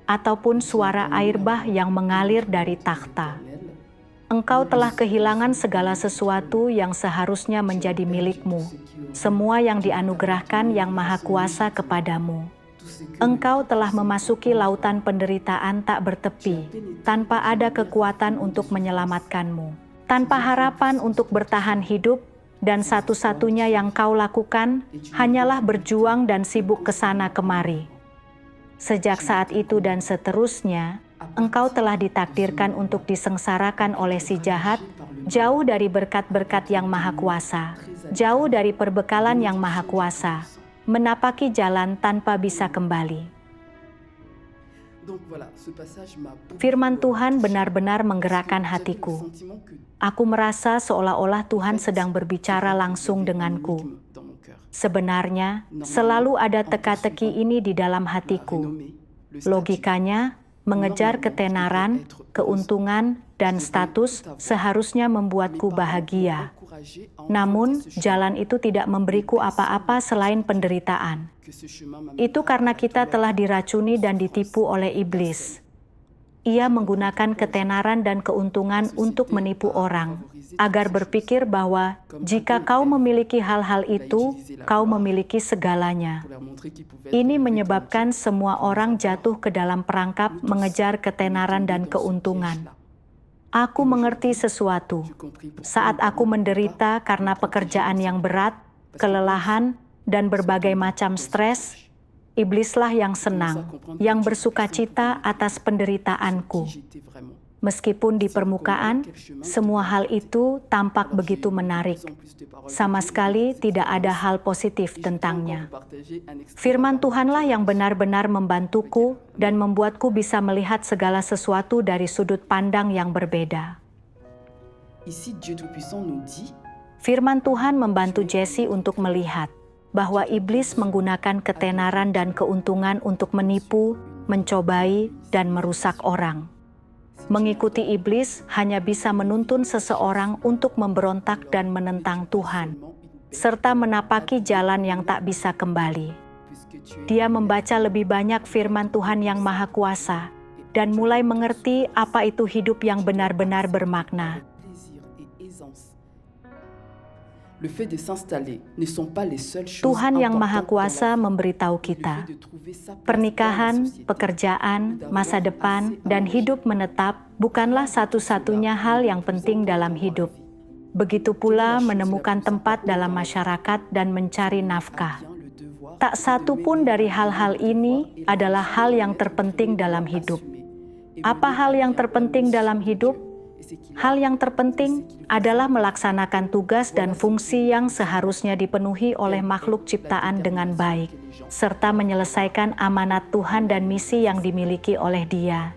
ataupun suara air bah yang mengalir dari takhta. Engkau telah kehilangan segala sesuatu yang seharusnya menjadi milikmu, semua yang dianugerahkan yang Maha Kuasa kepadamu. Engkau telah memasuki lautan penderitaan tak bertepi, tanpa ada kekuatan untuk menyelamatkanmu, tanpa harapan untuk bertahan hidup, dan satu-satunya yang kau lakukan hanyalah berjuang dan sibuk ke sana kemari. Sejak saat itu dan seterusnya, engkau telah ditakdirkan untuk disengsarakan oleh si jahat, jauh dari berkat-berkat yang Maha Kuasa, jauh dari perbekalan yang Maha Kuasa, menapaki jalan tanpa bisa kembali. Firman Tuhan benar-benar menggerakkan hatiku. Aku merasa seolah-olah Tuhan sedang berbicara langsung denganku. Sebenarnya, selalu ada teka-teki ini di dalam hatiku. Logikanya, mengejar ketenaran, keuntungan, dan status seharusnya membuatku bahagia. Namun, jalan itu tidak memberiku apa-apa selain penderitaan. Itu karena kita telah diracuni dan ditipu oleh iblis. Ia menggunakan ketenaran dan keuntungan untuk menipu orang, agar berpikir bahwa jika kau memiliki hal-hal itu, kau memiliki segalanya. Ini menyebabkan semua orang jatuh ke dalam perangkap mengejar ketenaran dan keuntungan. Aku mengerti sesuatu. Saat aku menderita karena pekerjaan yang berat, kelelahan, dan berbagai macam stres, iblislah yang senang, yang bersukacita atas penderitaanku. Meskipun di permukaan, semua hal itu tampak begitu menarik. Sama sekali tidak ada hal positif tentangnya. Firman Tuhanlah yang benar-benar membantuku dan membuatku bisa melihat segala sesuatu dari sudut pandang yang berbeda. Firman Tuhan membantu Jesse untuk melihat bahwa iblis menggunakan ketenaran dan keuntungan untuk menipu, mencobai, dan merusak orang. Mengikuti iblis hanya bisa menuntun seseorang untuk memberontak dan menentang Tuhan, serta menapaki jalan yang tak bisa kembali. Dia membaca lebih banyak firman Tuhan yang Maha Kuasa, dan mulai mengerti apa itu hidup yang benar-benar bermakna. Tuhan yang Maha Kuasa memberitahu kita, pernikahan, pekerjaan, masa depan, dan hidup menetap bukanlah satu-satunya hal yang penting dalam hidup. Begitu pula menemukan tempat dalam masyarakat dan mencari nafkah. Tak satu pun dari hal-hal ini adalah hal yang terpenting dalam hidup. Apa hal yang terpenting dalam hidup? Hal yang terpenting adalah melaksanakan tugas dan fungsi yang seharusnya dipenuhi oleh makhluk ciptaan dengan baik, serta menyelesaikan amanat Tuhan dan misi yang dimiliki oleh Dia.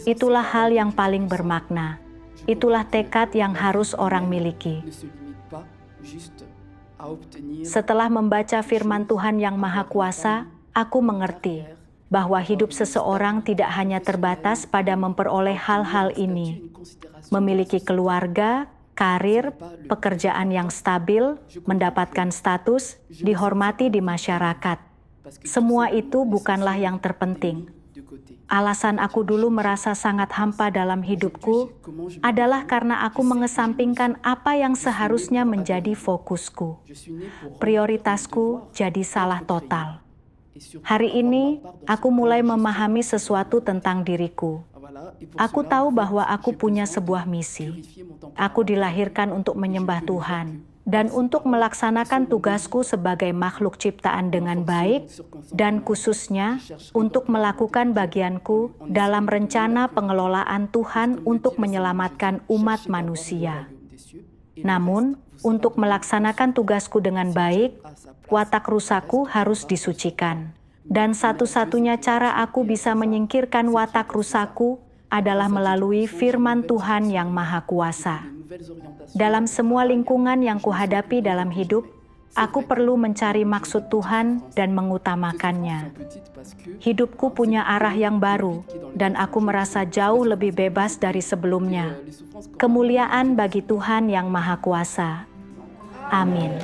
Itulah hal yang paling bermakna. Itulah tekad yang harus orang miliki. Setelah membaca firman Tuhan yang Maha Kuasa, aku mengerti bahwa hidup seseorang tidak hanya terbatas pada memperoleh hal-hal ini. Memiliki keluarga, karir, pekerjaan yang stabil, mendapatkan status, dihormati di masyarakat. Semua itu bukanlah yang terpenting. Alasan aku dulu merasa sangat hampa dalam hidupku adalah karena aku mengesampingkan apa yang seharusnya menjadi fokusku. Prioritasku jadi salah total. Hari ini, aku mulai memahami sesuatu tentang diriku. Aku tahu bahwa aku punya sebuah misi. Aku dilahirkan untuk menyembah Tuhan dan untuk melaksanakan tugasku sebagai makhluk ciptaan dengan baik, dan khususnya untuk melakukan bagianku dalam rencana pengelolaan Tuhan untuk menyelamatkan umat manusia. Namun, untuk melaksanakan tugasku dengan baik, watak rusaku harus disucikan. Dan satu-satunya cara aku bisa menyingkirkan watak rusaku adalah melalui firman Tuhan yang Maha Kuasa. Dalam semua lingkungan yang kuhadapi dalam hidup, aku perlu mencari maksud Tuhan dan mengutamakannya. Hidupku punya arah yang baru, dan aku merasa jauh lebih bebas dari sebelumnya. Kemuliaan bagi Tuhan yang Maha Kuasa. Amin.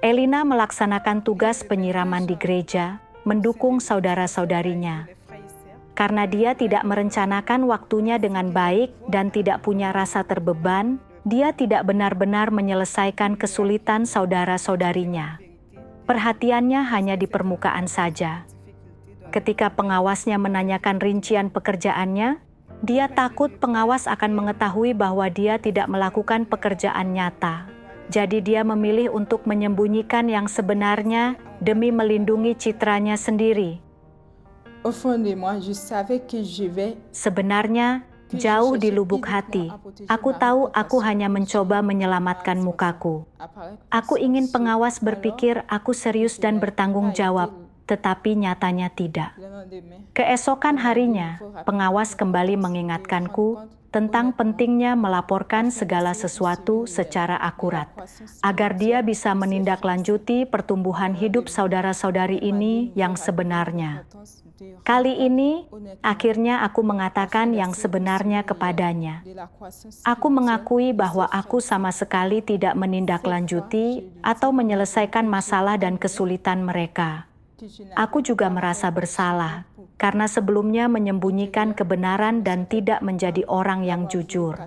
Elina melaksanakan tugas penyiraman di gereja, mendukung saudara-saudarinya. Karena dia tidak merencanakan waktunya dengan baik dan tidak punya rasa terbeban, dia tidak benar-benar menyelesaikan kesulitan saudara-saudarinya. Perhatiannya hanya di permukaan saja. Ketika pengawasnya menanyakan rincian pekerjaannya, dia takut pengawas akan mengetahui bahwa dia tidak melakukan pekerjaan nyata. Jadi dia memilih untuk menyembunyikan yang sebenarnya demi melindungi citranya sendiri. Sebenarnya, jauh di lubuk hati, aku tahu aku hanya mencoba menyelamatkan mukaku. Aku ingin pengawas berpikir aku serius dan bertanggung jawab, tetapi nyatanya tidak. Keesokan harinya, pengawas kembali mengingatkanku tentang pentingnya melaporkan segala sesuatu secara akurat, agar dia bisa menindaklanjuti pertumbuhan hidup saudara-saudari ini yang sebenarnya. Kali ini, akhirnya aku mengatakan yang sebenarnya kepadanya. Aku mengakui bahwa aku sama sekali tidak menindaklanjuti atau menyelesaikan masalah dan kesulitan mereka. Aku juga merasa bersalah, karena sebelumnya menyembunyikan kebenaran dan tidak menjadi orang yang jujur.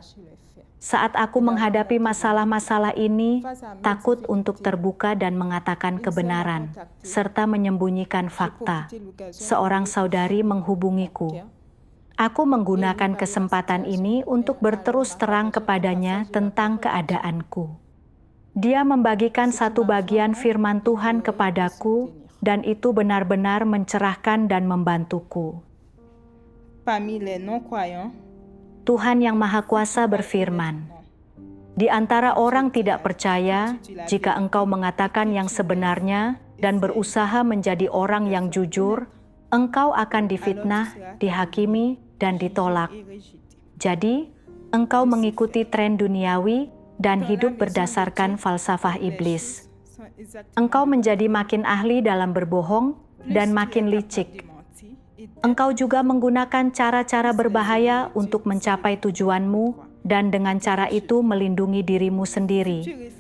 Saat aku menghadapi masalah-masalah ini, takut untuk terbuka dan mengatakan kebenaran, serta menyembunyikan fakta. Seorang saudari menghubungiku. Aku menggunakan kesempatan ini untuk berterus terang kepadanya tentang keadaanku. Dia membagikan satu bagian firman Tuhan kepadaku, dan itu benar-benar mencerahkan dan membantuku. Tuhan yang Maha Kuasa berfirman, "Di antara orang tidak percaya, jika engkau mengatakan yang sebenarnya dan berusaha menjadi orang yang jujur, engkau akan difitnah, dihakimi, dan ditolak. Jadi, Engkau mengikuti tren duniawi dan hidup berdasarkan falsafah iblis. Engkau menjadi makin ahli dalam berbohong dan makin licik. Engkau juga menggunakan cara-cara berbahaya untuk mencapai tujuanmu dan dengan cara itu melindungi dirimu sendiri.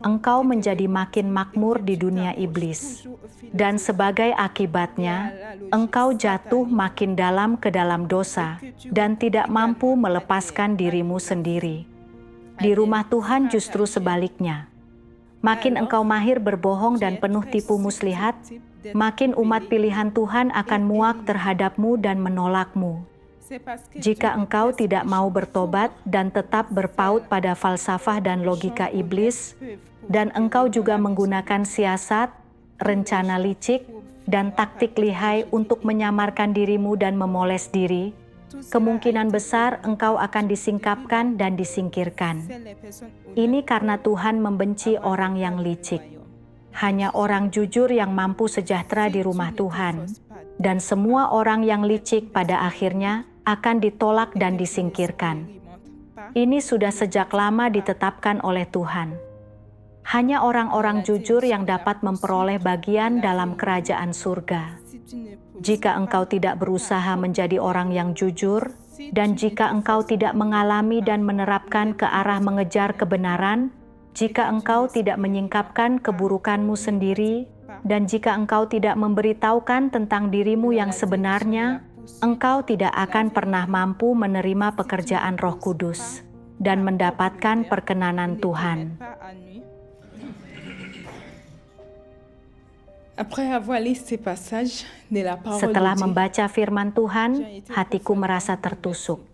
Engkau menjadi makin makmur di dunia iblis. Dan sebagai akibatnya, engkau jatuh makin dalam ke dalam dosa dan tidak mampu melepaskan dirimu sendiri. Di rumah Tuhan justru sebaliknya. Makin engkau mahir berbohong dan penuh tipu muslihat, makin umat pilihan Tuhan akan muak terhadapmu dan menolakmu. Jika engkau tidak mau bertobat dan tetap berpaut pada falsafah dan logika iblis, dan engkau juga menggunakan siasat, rencana licik, dan taktik lihai untuk menyamarkan dirimu dan memoles diri, kemungkinan besar engkau akan disingkapkan dan disingkirkan. Ini karena Tuhan membenci orang yang licik. Hanya orang jujur yang mampu sejahtera di rumah Tuhan, dan semua orang yang licik pada akhirnya akan ditolak dan disingkirkan. Ini sudah sejak lama ditetapkan oleh Tuhan. Hanya orang-orang jujur yang dapat memperoleh bagian dalam kerajaan surga. Jika engkau tidak berusaha menjadi orang yang jujur, dan jika engkau tidak mengalami dan menerapkan ke arah mengejar kebenaran, jika engkau tidak menyingkapkan keburukanmu sendiri, dan jika engkau tidak memberitahukan tentang dirimu yang sebenarnya, engkau tidak akan pernah mampu menerima pekerjaan Roh Kudus dan mendapatkan perkenanan Tuhan. Setelah membaca firman Tuhan, hatiku merasa tertusuk.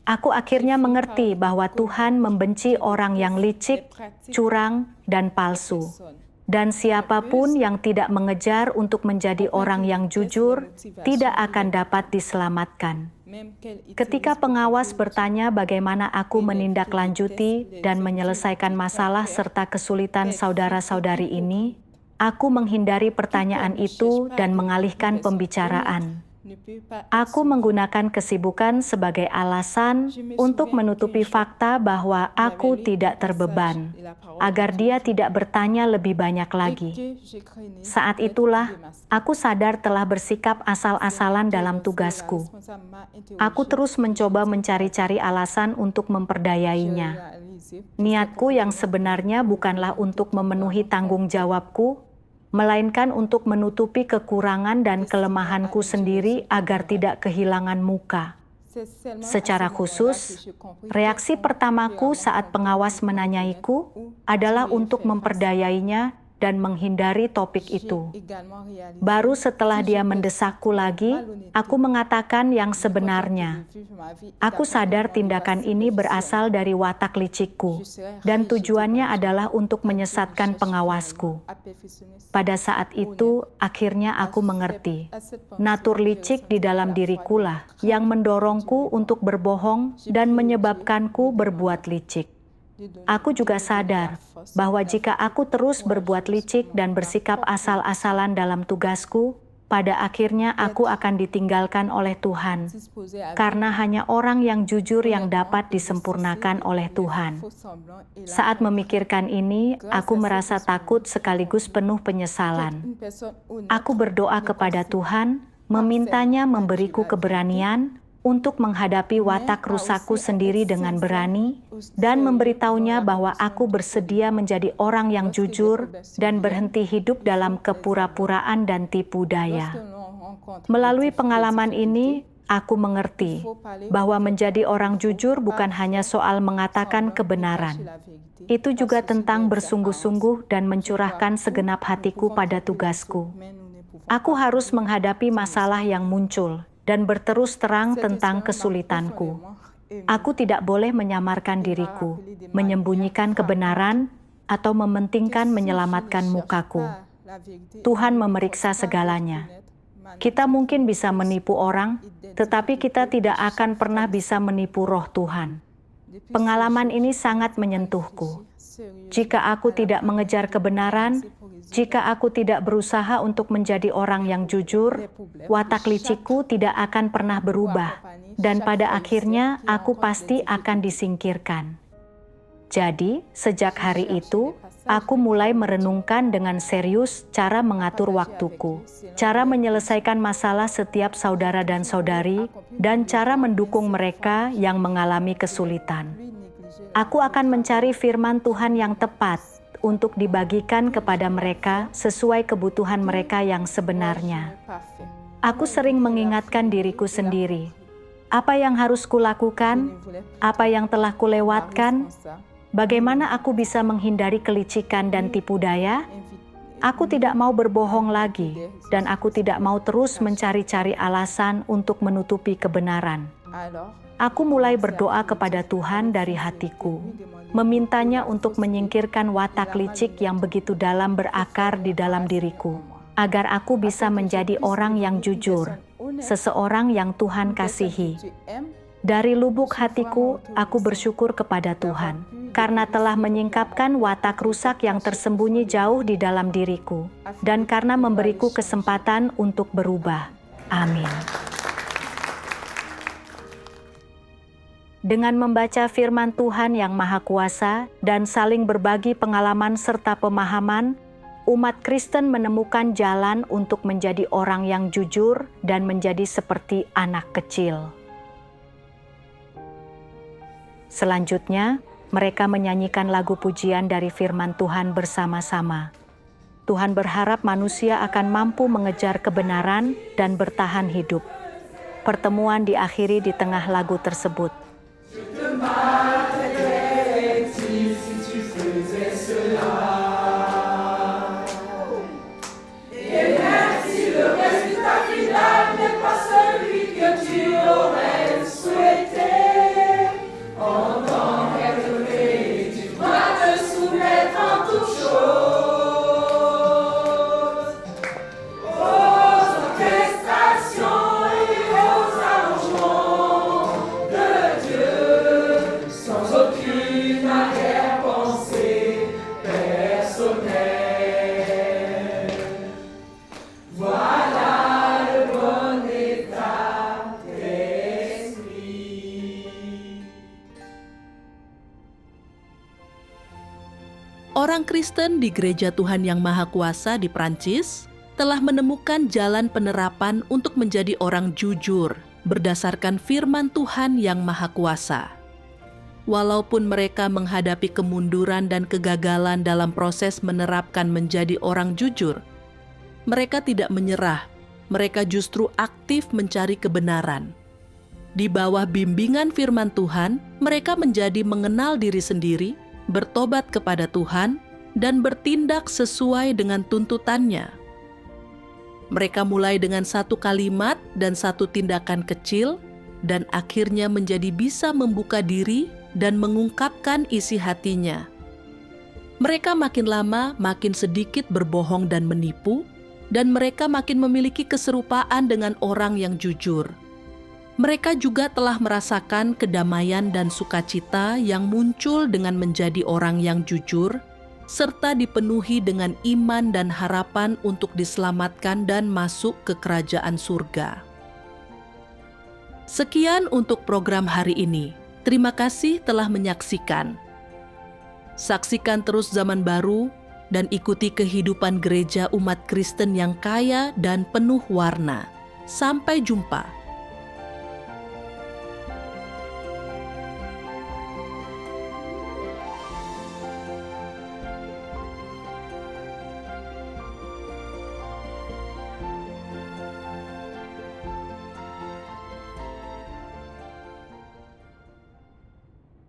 Aku akhirnya mengerti bahwa Tuhan membenci orang yang licik, curang, dan palsu. Dan siapapun yang tidak mengejar untuk menjadi orang yang jujur, tidak akan dapat diselamatkan. Ketika pengawas bertanya bagaimana aku menindaklanjuti dan menyelesaikan masalah serta kesulitan saudara-saudari ini, aku menghindari pertanyaan itu dan mengalihkan pembicaraan. Aku menggunakan kesibukan sebagai alasan untuk menutupi fakta bahwa aku tidak terbeban, agar dia tidak bertanya lebih banyak lagi. Saat itulah, aku sadar telah bersikap asal-asalan dalam tugasku. Aku terus mencoba mencari-cari alasan untuk memperdayainya. Niatku yang sebenarnya bukanlah untuk memenuhi tanggung jawabku, melainkan untuk menutupi kekurangan dan kelemahanku sendiri agar tidak kehilangan muka. Secara khusus, reaksi pertamaku saat pengawas menanyaiku adalah untuk memperdayainya dan menghindari topik itu. Baru setelah dia mendesakku lagi, aku mengatakan yang sebenarnya. Aku sadar tindakan ini berasal dari watak licikku, dan tujuannya adalah untuk menyesatkan pengawasku. Pada saat itu, akhirnya aku mengerti. Natur licik di dalam dirikulah yang mendorongku untuk berbohong dan menyebabkanku berbuat licik. Aku juga sadar bahwa jika aku terus berbuat licik dan bersikap asal-asalan dalam tugasku, pada akhirnya aku akan ditinggalkan oleh Tuhan, karena hanya orang yang jujur yang dapat disempurnakan oleh Tuhan. Saat memikirkan ini, aku merasa takut sekaligus penuh penyesalan. Aku berdoa kepada Tuhan, memintanya memberiku keberanian untuk menghadapi watak rusakku sendiri dengan berani, dan memberitahunya bahwa aku bersedia menjadi orang yang jujur dan berhenti hidup dalam kepura-puraan dan tipu daya. Melalui pengalaman ini, aku mengerti bahwa menjadi orang jujur bukan hanya soal mengatakan kebenaran. Itu juga tentang bersungguh-sungguh dan mencurahkan segenap hatiku pada tugasku. Aku harus menghadapi masalah yang muncul dan berterus terang tentang kesulitanku. Aku tidak boleh menyamarkan diriku, menyembunyikan kebenaran, atau mementingkan menyelamatkan mukaku. Tuhan memeriksa segalanya. Kita mungkin bisa menipu orang, tetapi kita tidak akan pernah bisa menipu Roh Tuhan. Pengalaman ini sangat menyentuhku. Jika aku tidak mengejar kebenaran, jika aku tidak berusaha untuk menjadi orang yang jujur, watak licikku tidak akan pernah berubah, dan pada akhirnya aku pasti akan disingkirkan. Jadi, sejak hari itu, aku mulai merenungkan dengan serius cara mengatur waktuku, cara menyelesaikan masalah setiap saudara dan saudari, dan cara mendukung mereka yang mengalami kesulitan. Aku akan mencari firman Tuhan yang tepat untuk dibagikan kepada mereka sesuai kebutuhan mereka yang sebenarnya. Aku sering mengingatkan diriku sendiri, apa yang harus kulakukan, apa yang telah kulewatkan, bagaimana aku bisa menghindari kelicikan dan tipu daya. Aku tidak mau berbohong lagi, dan aku tidak mau terus mencari-cari alasan untuk menutupi kebenaran. Aku mulai berdoa kepada Tuhan dari hatiku, memintanya untuk menyingkirkan watak licik yang begitu dalam berakar di dalam diriku, agar aku bisa menjadi orang yang jujur, seseorang yang Tuhan kasihi. Dari lubuk hatiku, aku bersyukur kepada Tuhan, karena telah menyingkapkan watak rusak yang tersembunyi jauh di dalam diriku, dan karena memberiku kesempatan untuk berubah. Amin. Dengan membaca firman Tuhan yang Maha Kuasa dan saling berbagi pengalaman serta pemahaman, umat Kristen menemukan jalan untuk menjadi orang yang jujur dan menjadi seperti anak kecil. Selanjutnya, mereka menyanyikan lagu pujian dari firman Tuhan bersama-sama. Tuhan berharap manusia akan mampu mengejar kebenaran dan bertahan hidup. Pertemuan diakhiri di tengah lagu tersebut. Orang Kristen di Gereja Tuhan Yang Maha Kuasa di Prancis telah menemukan jalan penerapan untuk menjadi orang jujur berdasarkan firman Tuhan Yang Maha Kuasa. Walaupun mereka menghadapi kemunduran dan kegagalan dalam proses menerapkan menjadi orang jujur, mereka tidak menyerah, mereka justru aktif mencari kebenaran. Di bawah bimbingan firman Tuhan, mereka menjadi mengenal diri sendiri, bertobat kepada Tuhan, dan bertindak sesuai dengan tuntutannya. Mereka mulai dengan satu kalimat dan satu tindakan kecil, dan akhirnya menjadi bisa membuka diri dan mengungkapkan isi hatinya. Mereka makin lama makin sedikit berbohong dan menipu, dan mereka makin memiliki keserupaan dengan orang yang jujur. Mereka juga telah merasakan kedamaian dan sukacita yang muncul dengan menjadi orang yang jujur, serta dipenuhi dengan iman dan harapan untuk diselamatkan dan masuk ke kerajaan surga. Sekian untuk program hari ini. Terima kasih telah menyaksikan. Saksikan terus Zaman Baru dan ikuti kehidupan gereja umat Kristen yang kaya dan penuh warna. Sampai jumpa.